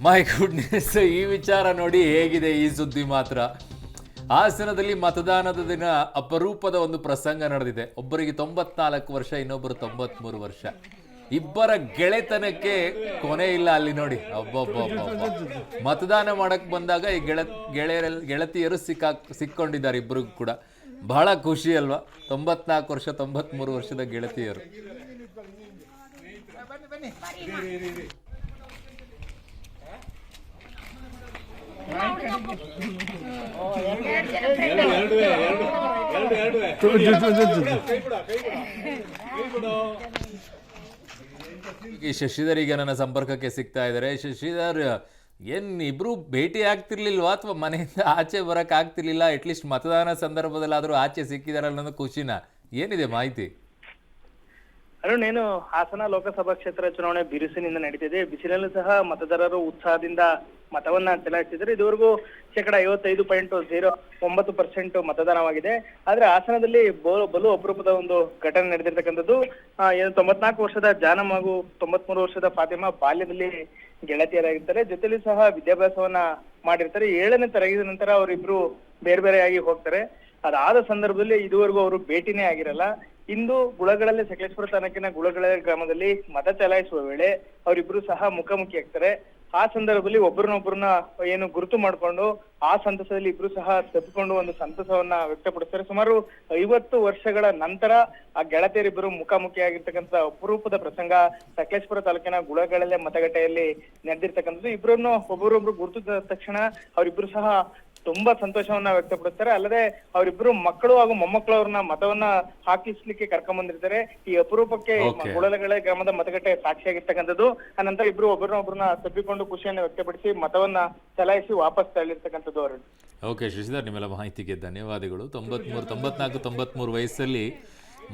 My goodness, ಈ ವಿಚಾರ ನೋಡಿ ಹೇಗಿದೆ ಈ ಸುದ್ದಿ ಮಾತ್ರ. ಹಾಸನದಲ್ಲಿ ಮತದಾನದ ದಿನ ಅಪರೂಪದ ಒಂದು ಪ್ರಸಂಗ ನಡೆದಿದೆ. ಒಬ್ಬರಿಗೆ 94 ವರ್ಷ, ಇನ್ನೊಬ್ಬರು 93 ವರ್ಷ. ಇಬ್ಬರ ಗೆಳೆತನಕ್ಕೆ ಕೊನೆ ಇಲ್ಲ ಅಲ್ಲಿ ನೋಡಿ. ಒಬ್ಬೊಬ್ಬ ಮತದಾನ ಮಾಡಕ್ ಬಂದಾಗ ಈ ಗೆಳತಿಯರು ಸಿಕ್ಕೊಂಡಿದ್ದಾರೆ ಇಬ್ಬರಿಗೂ ಕೂಡ. ಬಹಳ ಖುಷಿ ಅಲ್ವಾ? 94 ವರ್ಷ 93 ವರ್ಷದ ಗೆಳತಿಯರು. ಈ ಶಶಿಧರ್ ಈಗ ನನ್ನ ಸಂಪರ್ಕಕ್ಕೆ ಸಿಗ್ತಾ ಇದ್ದಾರೆ. ಶಶಿಧರ್, ಏನ್ ಇಬ್ರು ಭೇಟಿ ಆಗ್ತಿರ್ಲಿಲ್ವಾ ಅಥವಾ ಮನೆಯಿಂದ ಆಚೆ ಬರಕ್ ಆಗ್ತಿರ್ಲಿಲ್ಲ? ಅಟ್ಲೀಸ್ಟ್ ಮತದಾನ ಸಂದರ್ಭದಲ್ಲಾದ್ರೂ ಆಚೆ ಸಿಕ್ಕಿದಾರಲ್ಲ ಅನ್ನೋ ಖುಷಿನ, ಏನಿದೆ ಮಾಹಿತಿ? ಅರುಣ್, ಏನು ಹಾಸನ ಲೋಕಸಭಾ ಕ್ಷೇತ್ರ ಚುನಾವಣೆ ಬಿರುಸಿನಿಂದ ನಡೀತಿದೆ. ಬಿಸಿಲಲ್ಲೂ ಸಹ ಮತದಾರರು ಉತ್ಸಾಹದಿಂದ ಮತವನ್ನ ಚಲಾಯಿಸಿದರೆ ಇದುವರೆಗೂ 55.09% ಮತದಾನವಾಗಿದೆ. ಆದ್ರೆ ಹಾಸನದಲ್ಲಿ ಬಲು ಅಪರೂಪದ ಒಂದು ಘಟನೆ ನಡೆದಿರ್ತಕ್ಕಂಥದ್ದು. ಏನು 94 ವರ್ಷದ ಜಾನಮ್ ಹಾಗೂ 93 ವರ್ಷದ ಫಾತಿಮಾ ಬಾಲ್ಯದಲ್ಲಿ ಗೆಳತಿಯರಾಗಿರ್ತಾರೆ. ಜೊತೆಲಿ ಸಹ ವಿದ್ಯಾಭ್ಯಾಸವನ್ನ ಮಾಡಿರ್ತಾರೆ. 7ನೇ ತರಗತಿ ನಂತರ ಅವರಿಬ್ರು ಬೇರೆ ಬೇರೆಯಾಗಿ ಹೋಗ್ತಾರೆ. ಅದಾದ ಸಂದರ್ಭದಲ್ಲಿ ಇದುವರೆಗೂ ಅವರು ಭೇಟಿನೇ ಆಗಿರಲ್ಲ. ಇಂದು ಗುಳಗಳಲ್ಲಿ ಸಕಲೇಶ್ಪುರ ತಾಲೂಕಿನ ಗುಳಗಳ ಗ್ರಾಮದಲ್ಲಿ ಮತ ಚಲಾಯಿಸುವ ವೇಳೆ ಅವರಿಬ್ರು ಸಹ ಮುಖಾಮುಖಿ ಆಗ್ತಾರೆ. ಆ ಸಂದರ್ಭದಲ್ಲಿ ಒಬ್ಬರನ್ನೊಬ್ಬರನ್ನ ಏನು ಗುರುತು ಮಾಡ್ಕೊಂಡು ಆ ಸಂತಸದಲ್ಲಿ ಇಬ್ರು ಸಹ ತಪ್ಪಿಕೊಂಡು ಒಂದು ಸಂತಸವನ್ನ ವ್ಯಕ್ತಪಡಿಸ್ತಾರೆ. ಸುಮಾರು 50 ವರ್ಷಗಳ ನಂತರ ಆ ಗೆಳತಿಯರಿಬ್ಬರು ಮುಖಾಮುಖಿ ಆಗಿರ್ತಕ್ಕಂಥ ಅಪರೂಪದ ಪ್ರಸಂಗ ಸಕಲೇಶ್ಪುರ ತಾಲೂಕಿನ ಗುಳಗಳಲ್ಲೇ ಮತಗಟ್ಟೆಯಲ್ಲಿ ನಡೆದಿರ್ತಕ್ಕಂಥದ್ದು. ಇಬ್ಬರನ್ನು ಒಬ್ಬರೊಬ್ರು ಗುರುತಿಸಿದ ತಕ್ಷಣ ಅವರಿಬ್ರು ಸಹ ತುಂಬಾ ಸಂತೋಷವನ್ನ ವ್ಯಕ್ತಪಡಿಸ್ತಾರೆ. ಅಲ್ಲದೆ ಅವರಿಬ್ರು ಮಕ್ಕಳು ಹಾಗೂ ಮೊಮ್ಮಕ್ಕಳವ್ರನ್ನ ಮತವನ್ನ ಹಾಕಿಸ್ಲಿಕ್ಕೆ ಕರ್ಕೊಂಡ್ ಬಂದಿರ್ತಾರೆ. ಈ ಅಪರೂಪಕ್ಕೆ ಗುಳಲಗಳ ಗ್ರಾಮದ ಮತಗಟ್ಟೆ ಸಾಕ್ಷಿಯಾಗಿರ್ತಕ್ಕಂಥದ್ದು. ಆನಂತರ ಇಬ್ರು ಒಬ್ಬರನ್ನೊಬ್ಬರನ್ನ ತಬ್ಬಿಕೊಂಡು ಖುಷಿಯನ್ನು ವ್ಯಕ್ತಪಡಿಸಿ ಮತವನ್ನ ಚಲಾಯಿಸಿ ವಾಪಸ್ ತಳ್ಳಿರ್ತಕ್ಕಂಥದ್ದು. ಅವರು ಓಕೆ ಶಶಿಧರ್, ನಿಮ್ಮೆಲ್ಲ ಮಾಹಿತಿಗೆ ಧನ್ಯವಾದಗಳು. 94-93 ವಯಸ್ಸಲ್ಲಿ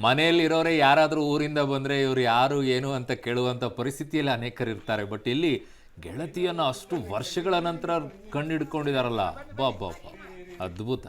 ಮನೆಯಲ್ಲಿ ಇರೋರೇ ಯಾರಾದ್ರೂ ಊರಿಂದ ಬಂದ್ರೆ ಇವ್ರು ಯಾರು ಏನು ಅಂತ ಕೇಳುವಂತ ಪರಿಸ್ಥಿತಿಯಲ್ಲಿ ಅನೇಕರು ಇರ್ತಾರೆ. ಬಟ್ ಇಲ್ಲಿ ಗೆಳತಿಯನ್ನು ಅಷ್ಟು ವರ್ಷಗಳ ನಂತರ ಕಂಡಿಡ್ಕೊಂಡಿದಾರಲ್ಲ, ಅದ್ಭುತ.